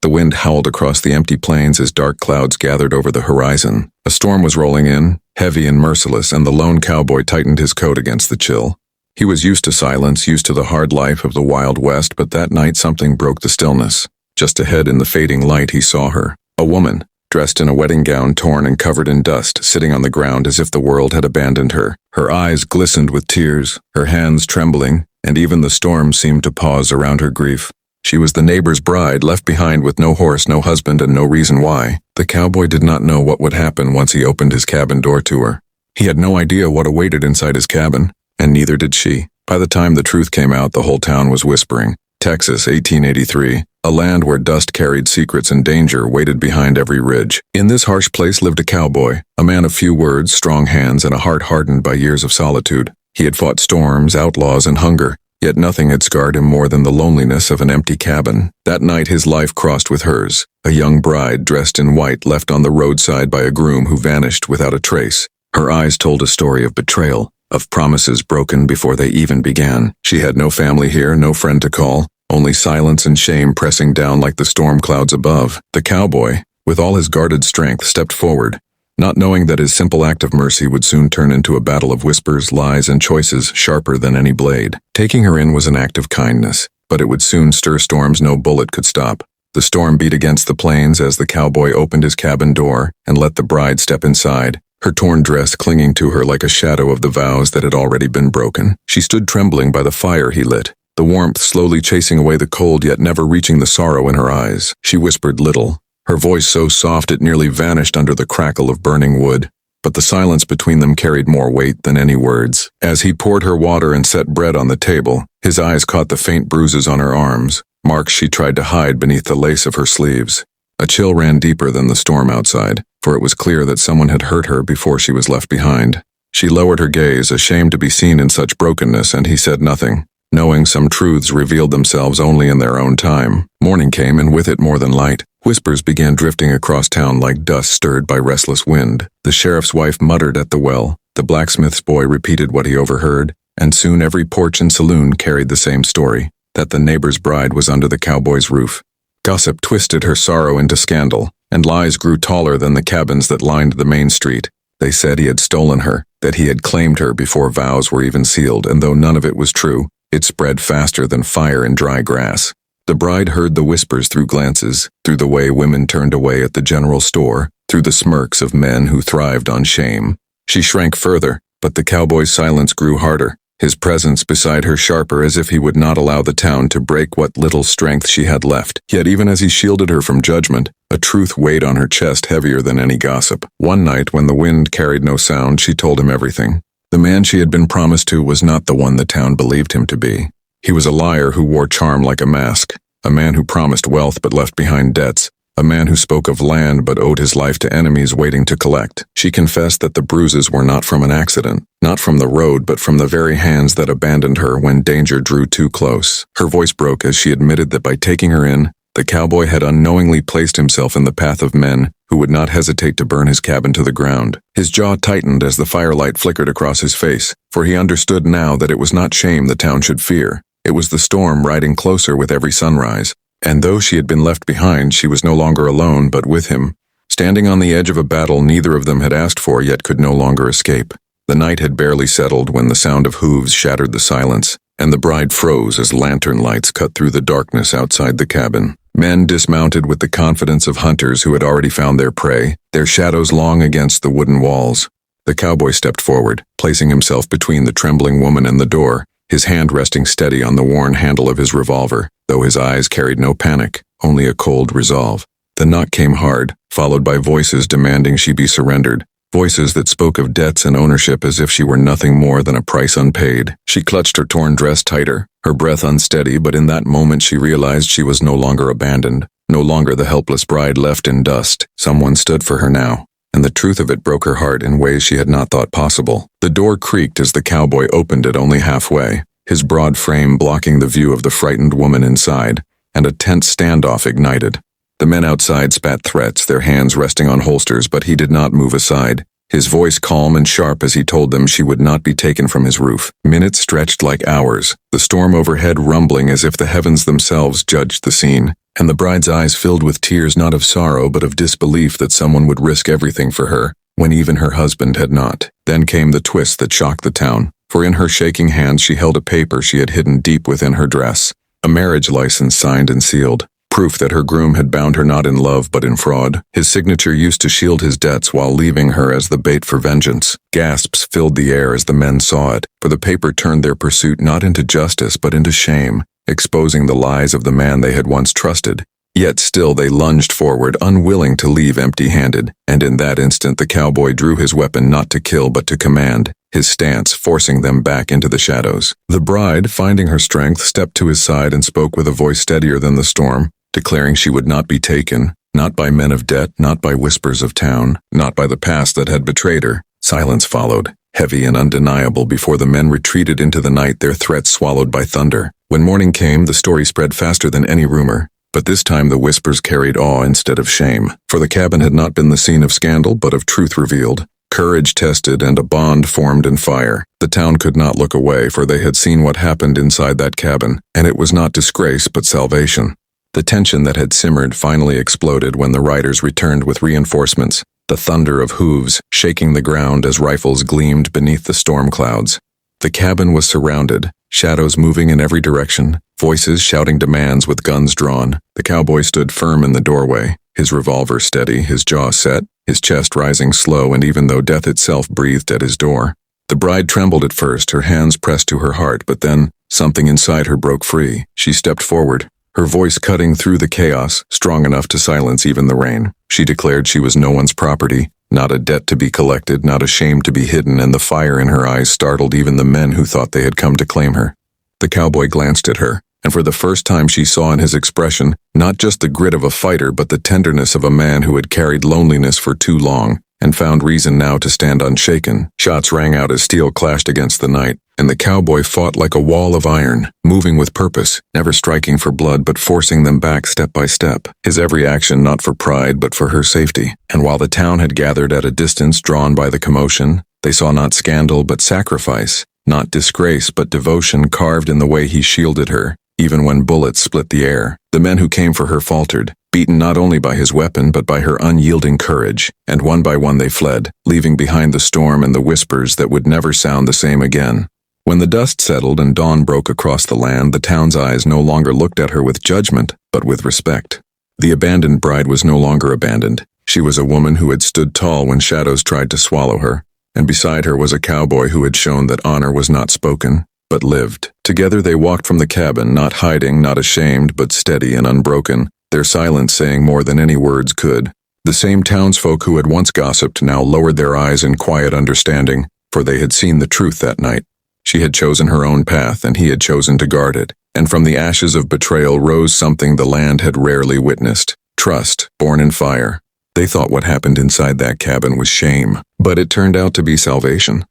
The wind howled across the empty plains as dark clouds gathered over the horizon. A storm was rolling in, heavy and merciless, and the lone cowboy tightened his coat against the chill. He was used to silence, used to the hard life of the Wild West, but that night something broke the stillness. Just ahead in the fading light he saw her, a woman, dressed in a wedding gown torn and covered in dust, sitting on the ground as if the world had abandoned her. Her eyes glistened with tears, her hands trembling, and even the storm seemed to pause around her grief. She was the neighbor's bride, left behind with no horse, no husband, and no reason why. The cowboy did not know what would happen once he opened his cabin door to her. He had no idea what awaited inside his cabin, and neither did she. By the time the truth came out, the whole town was whispering. Texas, 1883, a land where dust carried secrets and danger waited behind every ridge. In this harsh place lived a cowboy, a man of few words, strong hands, and a heart hardened by years of solitude. He had fought storms, outlaws, and hunger, yet nothing had scarred him more than the loneliness of an empty cabin. That night his life crossed with hers, a young bride dressed in white left on the roadside by a groom who vanished without a trace. Her eyes told a story of betrayal, of promises broken before they even began. She had no family here, no friend to call, only silence and shame pressing down like the storm clouds above. The cowboy, with all his guarded strength, stepped forward, not knowing that his simple act of mercy would soon turn into a battle of whispers, lies, and choices sharper than any blade. Taking her in was an act of kindness, but it would soon stir storms no bullet could stop. The storm beat against the plains as the cowboy opened his cabin door and let the bride step inside, her torn dress clinging to her like a shadow of the vows that had already been broken. She stood trembling by the fire he lit, the warmth slowly chasing away the cold yet never reaching the sorrow in her eyes. She whispered little, her voice so soft it nearly vanished under the crackle of burning wood, but the silence between them carried more weight than any words. As he poured her water and set bread on the table, his eyes caught the faint bruises on her arms, marks she tried to hide beneath the lace of her sleeves. A chill ran deeper than the storm outside, for it was clear that someone had hurt her before she was left behind. She lowered her gaze, ashamed to be seen in such brokenness, and he said nothing, knowing some truths revealed themselves only in their own time. Morning came, and with it more than light. Whispers began drifting across town like dust stirred by restless wind. The sheriff's wife muttered at the well, the blacksmith's boy repeated what he overheard, and soon every porch and saloon carried the same story, that the neighbor's bride was under the cowboy's roof. Gossip twisted her sorrow into scandal, and lies grew taller than the cabins that lined the main street. They said he had stolen her, that he had claimed her before vows were even sealed, and though none of it was true, it spread faster than fire in dry grass. The bride heard the whispers through glances, through the way women turned away at the general store, through the smirks of men who thrived on shame. She shrank further, but the cowboy's silence grew harder, his presence beside her sharper, as if he would not allow the town to break what little strength she had left. Yet even as he shielded her from judgment, a truth weighed on her chest heavier than any gossip. One night, when the wind carried no sound, she told him everything. The man she had been promised to was not the one the town believed him to be. He was a liar who wore charm like a mask, a man who promised wealth but left behind debts, a man who spoke of land but owed his life to enemies waiting to collect. She confessed that the bruises were not from an accident, not from the road, but from the very hands that abandoned her when danger drew too close. Her voice broke as she admitted that by taking her in, the cowboy had unknowingly placed himself in the path of men who would not hesitate to burn his cabin to the ground. His jaw tightened as the firelight flickered across his face, for he understood now that it was not shame the town should fear. It was the storm riding closer with every sunrise, and though she had been left behind, she was no longer alone but with him, standing on the edge of a battle neither of them had asked for yet could no longer escape. The night had barely settled when the sound of hooves shattered the silence, and the bride froze as lantern lights cut through the darkness outside the cabin. Men dismounted with the confidence of hunters who had already found their prey, their shadows long against the wooden walls. The cowboy stepped forward, placing himself between the trembling woman and the door, his hand resting steady on the worn handle of his revolver, though his eyes carried no panic, only a cold resolve. The knock came hard, followed by voices demanding she be surrendered, voices that spoke of debts and ownership as if she were nothing more than a price unpaid. She clutched her torn dress tighter, her breath unsteady, but in that moment she realized she was no longer abandoned, no longer the helpless bride left in dust. Someone stood for her now, and the truth of it broke her heart in ways she had not thought possible. The door creaked as the cowboy opened it only halfway, his broad frame blocking the view of the frightened woman inside, and a tense standoff ignited. The men outside spat threats, their hands resting on holsters, but he did not move aside, his voice calm and sharp as he told them she would not be taken from his roof. Minutes stretched like hours, the storm overhead rumbling as if the heavens themselves judged the scene, and the bride's eyes filled with tears not of sorrow but of disbelief that someone would risk everything for her, when even her husband had not. Then came the twist that shocked the town, for in her shaking hands she held a paper she had hidden deep within her dress, a marriage license signed and sealed, proof that her groom had bound her not in love but in fraud. His signature used to shield his debts while leaving her as the bait for vengeance. Gasps filled the air as the men saw it, for the paper turned their pursuit not into justice but into shame, exposing the lies of the man they had once trusted. Yet still they lunged forward, unwilling to leave empty-handed, and in that instant the cowboy drew his weapon not to kill but to command, his stance forcing them back into the shadows. The bride, finding her strength, stepped to his side and spoke with a voice steadier than the storm, declaring she would not be taken, not by men of debt, not by whispers of town, not by the past that had betrayed her. Silence followed, heavy and undeniable, before the men retreated into the night, their threats swallowed by thunder. When morning came, the story spread faster than any rumor, but this time the whispers carried awe instead of shame, for the cabin had not been the scene of scandal but of truth revealed, courage tested, and a bond formed in fire. The town could not look away, for they had seen what happened inside that cabin, and it was not disgrace but salvation. The tension that had simmered finally exploded when the riders returned with reinforcements, the thunder of hooves shaking the ground as rifles gleamed beneath the storm clouds. The cabin was surrounded, shadows moving in every direction, voices shouting demands with guns drawn. The cowboy stood firm in the doorway, his revolver steady, his jaw set, his chest rising slow, and even though death itself breathed at his door. The bride trembled at first, her hands pressed to her heart, but then something inside her broke free. She stepped forward, her voice cutting through the chaos, strong enough to silence even the rain. She declared she was no one's property, not a debt to be collected, not a shame to be hidden, and the fire in her eyes startled even the men who thought they had come to claim her. The cowboy glanced at her, and for the first time she saw in his expression not just the grit of a fighter but the tenderness of a man who had carried loneliness for too long and found reason now to stand unshaken. Shots rang out as steel clashed against the night, and the cowboy fought like a wall of iron, moving with purpose, never striking for blood but forcing them back step by step, his every action not for pride but for her safety. And while the town had gathered at a distance drawn by the commotion, they saw not scandal but sacrifice, not disgrace but devotion carved in the way he shielded her, even when bullets split the air. The men who came for her faltered, beaten not only by his weapon but by her unyielding courage, and one by one they fled, leaving behind the storm and the whispers that would never sound the same again. When the dust settled and dawn broke across the land, the town's eyes no longer looked at her with judgment, but with respect. The abandoned bride was no longer abandoned. She was a woman who had stood tall when shadows tried to swallow her, and beside her was a cowboy who had shown that honor was not spoken, but lived. Together they walked from the cabin, not hiding, not ashamed, but steady and unbroken, their silence saying more than any words could. The same townsfolk who had once gossiped now lowered their eyes in quiet understanding, for they had seen the truth that night. She had chosen her own path, and he had chosen to guard it, and from the ashes of betrayal rose something the land had rarely witnessed: trust, born in fire. They thought what happened inside that cabin was shame, but it turned out to be salvation.